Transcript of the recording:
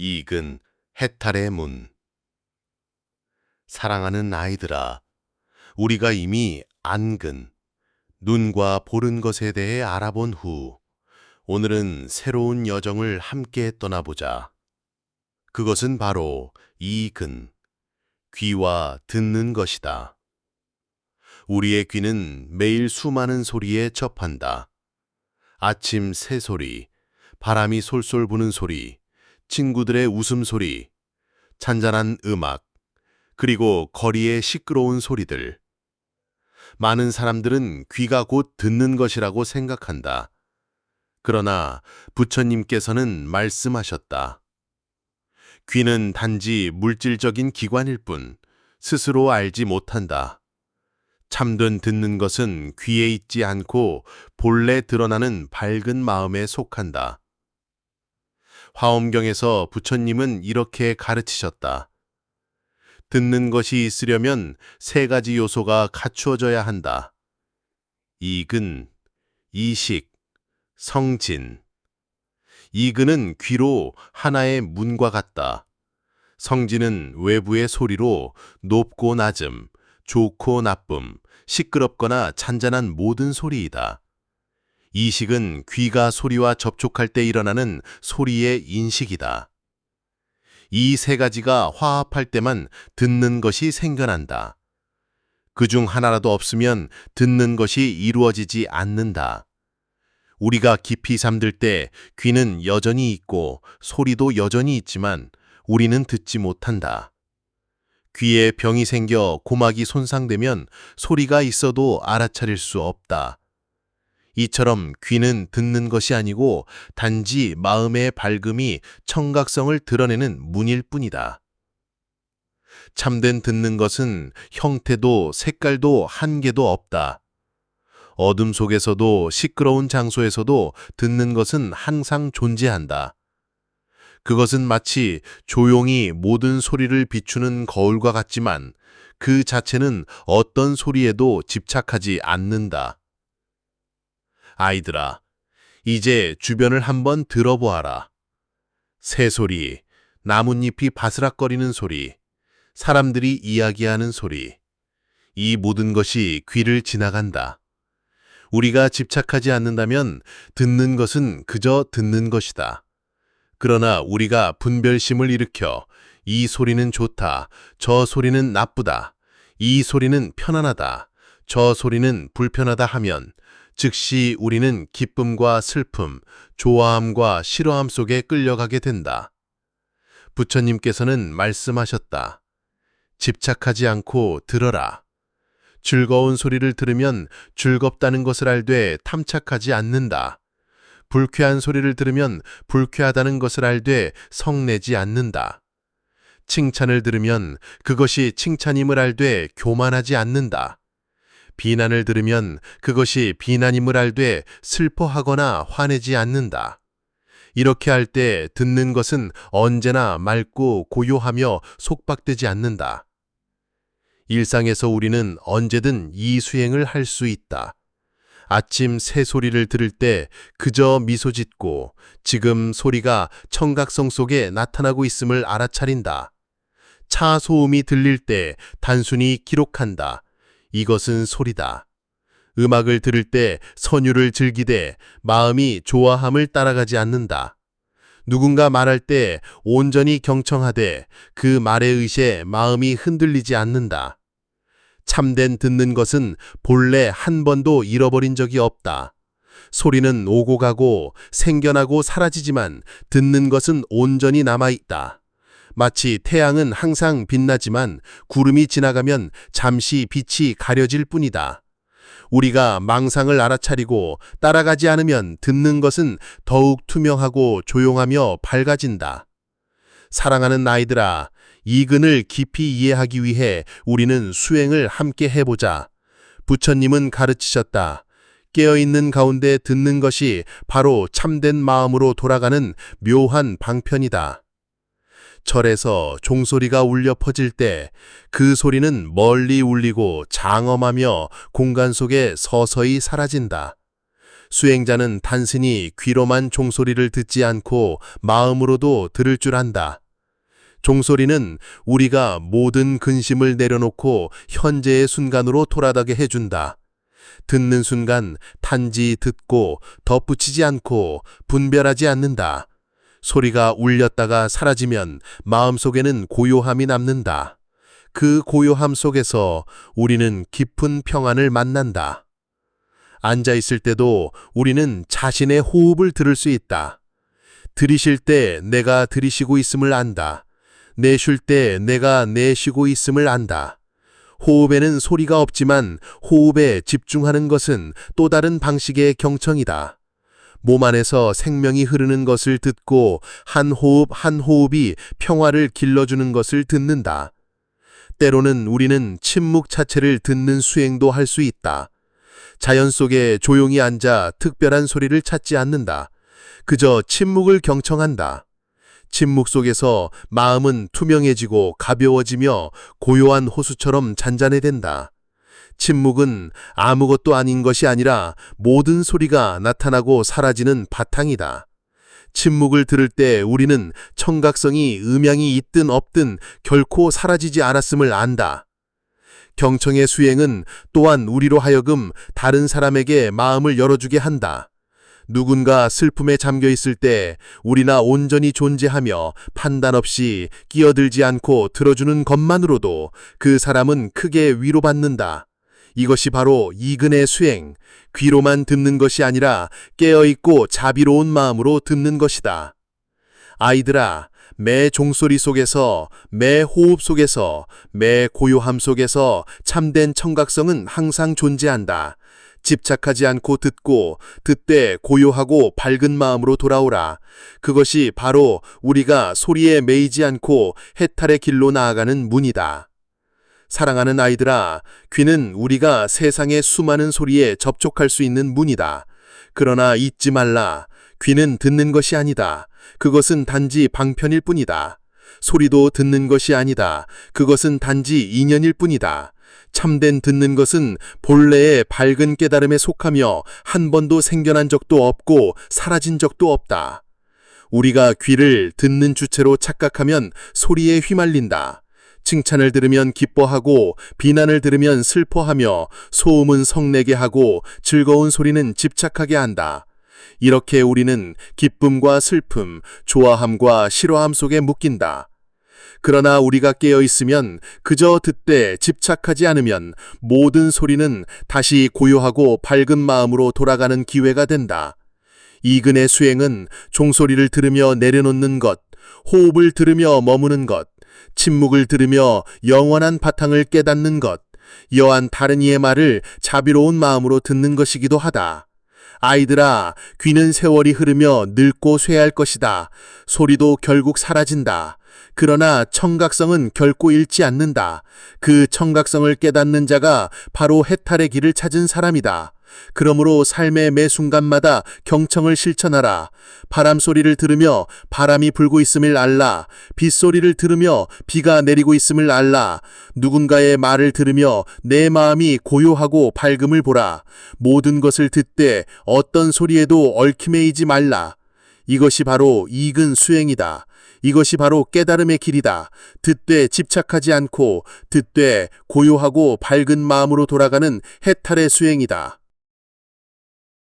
이익은 해탈의 문. 사랑하는 아이들아, 우리가 이미 안근, 눈과 보는 것에 대해 알아본 후, 오늘은 새로운 여정을 함께 떠나보자. 그것은 바로 이익은 귀와 듣는 것이다. 우리의 귀는 매일 수많은 소리에 접한다. 아침 새소리, 바람이 솔솔 부는 소리, 친구들의 웃음소리, 잔잔한 음악, 그리고 거리의 시끄러운 소리들. 많은 사람들은 귀가 곧 듣는 것이라고 생각한다. 그러나 부처님께서는 말씀하셨다. 귀는 단지 물질적인 기관일 뿐 스스로 알지 못한다. 참된 듣는 것은 귀에 있지 않고 본래 드러나는 밝은 마음에 속한다. 화엄경에서 부처님은 이렇게 가르치셨다. 듣는 것이 있으려면 세 가지 요소가 갖추어져야 한다. 이근, 이식, 성진. 이근은 귀로 하나의 문과 같다. 성진은 외부의 소리로 높고 낮음, 좋고 나쁨, 시끄럽거나 잔잔한 모든 소리이다. 이식은 귀가 소리와 접촉할 때 일어나는 소리의 인식이다. 이 세 가지가 화합할 때만 듣는 것이 생겨난다. 그중 하나라도 없으면 듣는 것이 이루어지지 않는다. 우리가 깊이 잠들 때 귀는 여전히 있고 소리도 여전히 있지만 우리는 듣지 못한다. 귀에 병이 생겨 고막이 손상되면 소리가 있어도 알아차릴 수 없다. 이처럼 귀는 듣는 것이 아니고 단지 마음의 밝음이 청각성을 드러내는 문일 뿐이다. 참된 듣는 것은 형태도 색깔도 한계도 없다. 어둠 속에서도 시끄러운 장소에서도 듣는 것은 항상 존재한다. 그것은 마치 조용히 모든 소리를 비추는 거울과 같지만 그 자체는 어떤 소리에도 집착하지 않는다. 아이들아, 이제 주변을 한번 들어보아라. 새소리, 나뭇잎이 바스락거리는 소리, 사람들이 이야기하는 소리. 이 모든 것이 귀를 지나간다. 우리가 집착하지 않는다면 듣는 것은 그저 듣는 것이다. 그러나 우리가 분별심을 일으켜 이 소리는 좋다, 저 소리는 나쁘다, 이 소리는 편안하다, 저 소리는 불편하다 하면 즉시 우리는 기쁨과 슬픔, 좋아함과 싫어함 속에 끌려가게 된다. 부처님께서는 말씀하셨다. 집착하지 않고 들어라. 즐거운 소리를 들으면 즐겁다는 것을 알되 탐착하지 않는다. 불쾌한 소리를 들으면 불쾌하다는 것을 알되 성내지 않는다. 칭찬을 들으면 그것이 칭찬임을 알되 교만하지 않는다. 비난을 들으면 그것이 비난임을 알되 슬퍼하거나 화내지 않는다. 이렇게 할 때 듣는 것은 언제나 맑고 고요하며 속박되지 않는다. 일상에서 우리는 언제든 이 수행을 할 수 있다. 아침 새소리를 들을 때 그저 미소 짓고 지금 소리가 청각성 속에 나타나고 있음을 알아차린다. 차 소음이 들릴 때 단순히 기록한다. 이것은 소리다. 음악을 들을 때 선율을 즐기되 마음이 좋아함을 따라가지 않는다. 누군가 말할 때 온전히 경청하되 그 말에 의해 마음이 흔들리지 않는다. 참된 듣는 것은 본래 한 번도 잃어버린 적이 없다. 소리는 오고 가고 생겨나고 사라지지만 듣는 것은 온전히 남아있다. 마치 태양은 항상 빛나지만 구름이 지나가면 잠시 빛이 가려질 뿐이다. 우리가 망상을 알아차리고 따라가지 않으면 듣는 것은 더욱 투명하고 조용하며 밝아진다. 사랑하는 아이들아, 이근을 깊이 이해하기 위해 우리는 수행을 함께 해보자. 부처님은 가르치셨다. 깨어있는 가운데 듣는 것이 바로 참된 마음으로 돌아가는 묘한 방편이다. 절에서 종소리가 울려 퍼질 때 그 소리는 멀리 울리고 장엄하며 공간 속에 서서히 사라진다. 수행자는 단순히 귀로만 종소리를 듣지 않고 마음으로도 들을 줄 안다. 종소리는 우리가 모든 근심을 내려놓고 현재의 순간으로 돌아가게 해준다. 듣는 순간 단지 듣고 덧붙이지 않고 분별하지 않는다. 소리가 울렸다가 사라지면 마음속에는 고요함이 남는다. 그 고요함 속에서 우리는 깊은 평안을 만난다. 앉아 있을 때도 우리는 자신의 호흡을 들을 수 있다. 들이쉴 때 내가 들이쉬고 있음을 안다. 내쉴 때 내가 내쉬고 있음을 안다. 호흡에는 소리가 없지만 호흡에 집중하는 것은 또 다른 방식의 경청이다. 몸 안에서 생명이 흐르는 것을 듣고 한 호흡 한 호흡이 평화를 길러주는 것을 듣는다. 때로는 우리는 침묵 자체를 듣는 수행도 할 수 있다. 자연 속에 조용히 앉아 특별한 소리를 찾지 않는다. 그저 침묵을 경청한다. 침묵 속에서 마음은 투명해지고 가벼워지며 고요한 호수처럼 잔잔해진다. 침묵은 아무것도 아닌 것이 아니라 모든 소리가 나타나고 사라지는 바탕이다. 침묵을 들을 때 우리는 청각성이 음향이 있든 없든 결코 사라지지 않았음을 안다. 경청의 수행은 또한 우리로 하여금 다른 사람에게 마음을 열어주게 한다. 누군가 슬픔에 잠겨 있을 때 우리나 온전히 존재하며 판단 없이 끼어들지 않고 들어주는 것만으로도 그 사람은 크게 위로받는다. 이것이 바로 이근의 수행, 귀로만 듣는 것이 아니라 깨어있고 자비로운 마음으로 듣는 것이다. 아이들아, 매 종소리 속에서, 매 호흡 속에서, 매 고요함 속에서 참된 청각성은 항상 존재한다. 집착하지 않고 듣고, 듣되 고요하고 밝은 마음으로 돌아오라. 그것이 바로 우리가 소리에 매이지 않고 해탈의 길로 나아가는 문이다. 사랑하는 아이들아, 귀는 우리가 세상의 수많은 소리에 접촉할 수 있는 문이다. 그러나 잊지 말라. 귀는 듣는 것이 아니다. 그것은 단지 방편일 뿐이다. 소리도 듣는 것이 아니다. 그것은 단지 인연일 뿐이다. 참된 듣는 것은 본래의 밝은 깨달음에 속하며 한 번도 생겨난 적도 없고 사라진 적도 없다. 우리가 귀를 듣는 주체로 착각하면 소리에 휘말린다. 칭찬을 들으면 기뻐하고 비난을 들으면 슬퍼하며 소음은 성내게 하고 즐거운 소리는 집착하게 한다. 이렇게 우리는 기쁨과 슬픔, 좋아함과 싫어함 속에 묶인다. 그러나 우리가 깨어있으면 그저 듣되 집착하지 않으면 모든 소리는 다시 고요하고 밝은 마음으로 돌아가는 기회가 된다. 이근의 수행은 종소리를 들으며 내려놓는 것, 호흡을 들으며 머무는 것, 침묵을 들으며 영원한 바탕을 깨닫는 것, 여한 다른 이의 말을 자비로운 마음으로 듣는 것이기도 하다. 아이들아, 귀는 세월이 흐르며 늙고 쇠할 것이다. 소리도 결국 사라진다. 그러나 청각성은 결코 잃지 않는다. 그 청각성을 깨닫는 자가 바로 해탈의 길을 찾은 사람이다. 그러므로 삶의 매 순간마다 경청을 실천하라. 바람 소리를 들으며 바람이 불고 있음을 알라. 빗소리를 들으며 비가 내리고 있음을 알라. 누군가의 말을 들으며 내 마음이 고요하고 밝음을 보라. 모든 것을 듣되 어떤 소리에도 얽매이지 말라. 이것이 바로 이근 수행이다. 이것이 바로 깨달음의 길이다. 듣되 집착하지 않고 듣되 고요하고 밝은 마음으로 돌아가는 해탈의 수행이다.